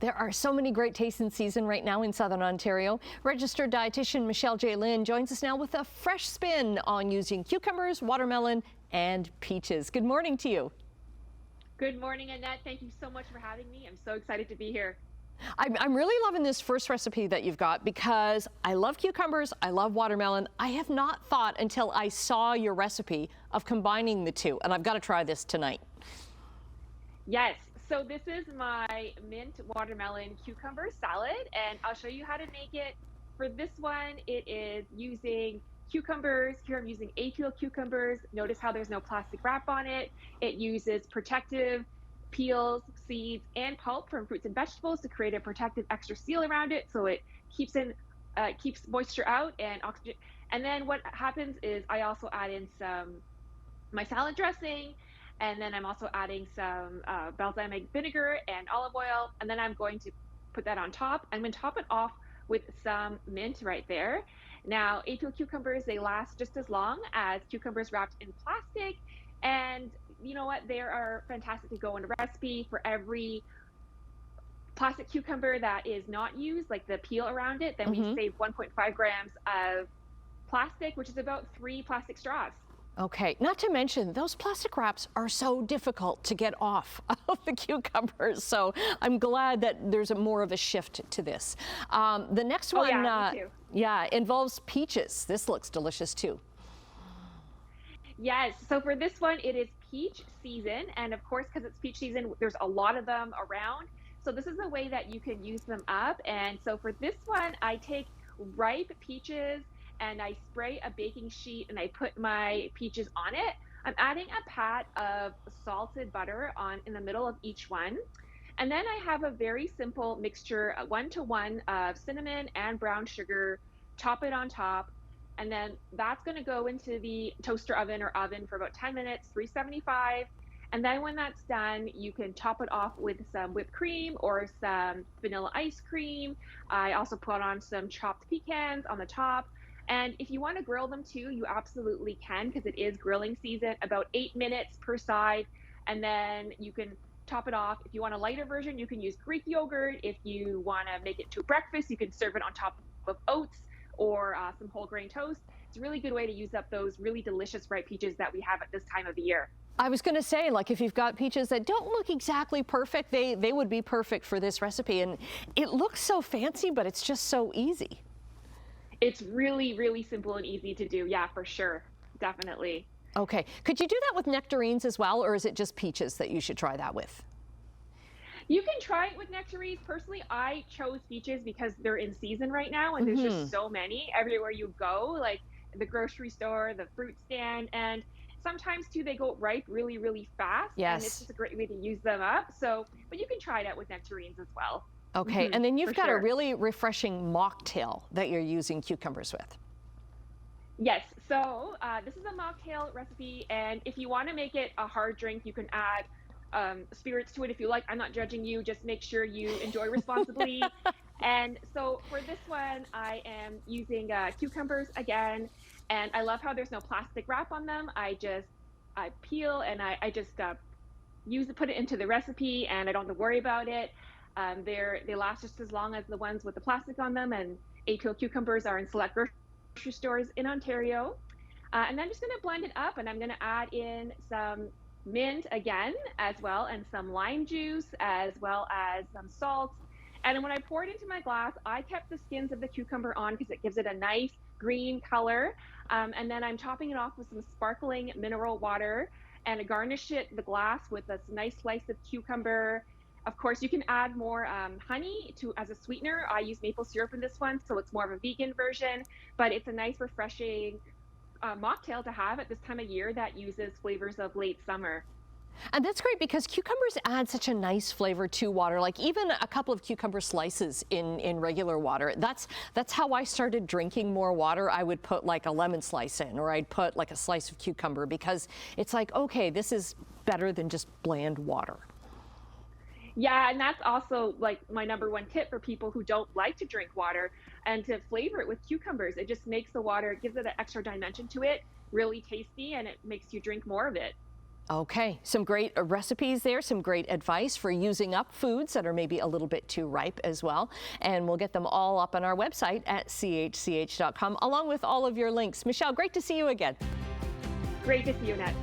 There are so many great tastes in season right now in Southern Ontario. Registered dietitian Michelle Jaelin joins us now with a fresh spin on using cucumbers, watermelon, and peaches. Good morning to you. Good morning, Annette. Thank you so much for having me. I'm so excited to be here. I'm really loving this first recipe that you've got because I love cucumbers, I love watermelon. I have not thought until I saw your recipe of combining the two, and I've got to try this tonight. Yes, so this is my mint watermelon cucumber salad, and I'll show you how to make it. For this one, it is using cucumbers. Here I'm using A-peel cucumbers. Notice how there's no plastic wrap on it. It uses protective peels, seeds, and pulp from fruits and vegetables to create a protective extra seal around it, so it keeps moisture out and oxygen. And then what happens is I also add in my salad dressing, and then I'm also adding some balsamic vinegar and olive oil, and then I'm going to put that on top. I'm going to top it off with some mint right there. Now, A-peel cucumbers, they last just as long as cucumbers wrapped in plastic, and you know what? They are fantastic to go in a recipe. For every plastic cucumber that is not used, like the peel around it, then we save 1.5 grams of plastic, which is about 3 plastic straws. Okay, not to mention those plastic wraps are so difficult to get off of the cucumbers, so I'm glad that there's more of a shift to this. The next one, Me too. yeah, involves peaches. This looks delicious too. Yes, so for this one, it is peach season, and of course, because it's peach season, there's a lot of them around. So this is a way that you can use them up. And so for this one, I take ripe peaches and I spray a baking sheet and I put my peaches on it. I'm adding a pat of salted butter on in the middle of each one. And then I have a very simple mixture, 1-to-1 of cinnamon and brown sugar, top it on top. And then that's going to go into the toaster oven or oven for about 10 minutes, 375. And then when that's done, you can top it off with some whipped cream or some vanilla ice cream. I also put on some chopped pecans on the top. And if you want to grill them too, you absolutely can, because it is grilling season, about 8 minutes per side. And then you can top it off. If you want a lighter version, you can use Greek yogurt. If you want to make it to breakfast, you can serve it on top of oats or some whole grain toast. It's a really good way to use up those really delicious ripe peaches that we have at this time of the year. I was going to say, like, if you've got peaches that don't look exactly perfect, they would be perfect for this recipe. And it looks so fancy, but it's just so easy. It's really, really simple and easy to do. Yeah, for sure. Definitely. Okay. Could you do that with nectarines as well, or is it just peaches that you should try that with? You can try it with nectarines. Personally, I chose peaches because they're in season right now, and there's just so many everywhere you go, like the grocery store, the fruit stand, and sometimes too they go ripe really, really fast. Yes. And it's just a great way to use them up. So, but you can try it out with nectarines as well. Okay, and then you've got sure. a really refreshing mocktail that you're using cucumbers with. Yes, so this is a mocktail recipe, and if you want to make it a hard drink, you can add spirits to it if you like. I'm not judging you, just make sure you enjoy responsibly. And so for this one, I am using cucumbers again, and I love how there's no plastic wrap on them. I peel and I just put it into the recipe, and I don't have to worry about it. They last just as long as the ones with the plastic on them, and A-peel cucumbers are in select grocery stores in Ontario. And then I'm just going to blend it up, and I'm going to add in some mint again as well, and some lime juice, as well as some salt. And when I pour it into my glass, I kept the skins of the cucumber on because it gives it a nice green color. And then I'm topping it off with some sparkling mineral water, and I garnish the glass with this nice slice of cucumber. Of course, you can add more honey as a sweetener. I use maple syrup in this one, so it's more of a vegan version, but it's a nice, refreshing mocktail to have at this time of year that uses flavors of late summer. And that's great because cucumbers add such a nice flavor to water, like even a couple of cucumber slices in regular water. That's how I started drinking more water. I would put like a lemon slice in, or I'd put like a slice of cucumber, because it's like, okay, this is better than just bland water. Yeah, and that's also like my #1 tip for people who don't like to drink water, and to flavor it with cucumbers. It just makes the water, it gives it an extra dimension to it, really tasty, and it makes you drink more of it. Okay, some great recipes there, some great advice for using up foods that are maybe a little bit too ripe as well. And we'll get them all up on our website at chch.com, along with all of your links. Michelle, great to see you again. Great to see you, Annette.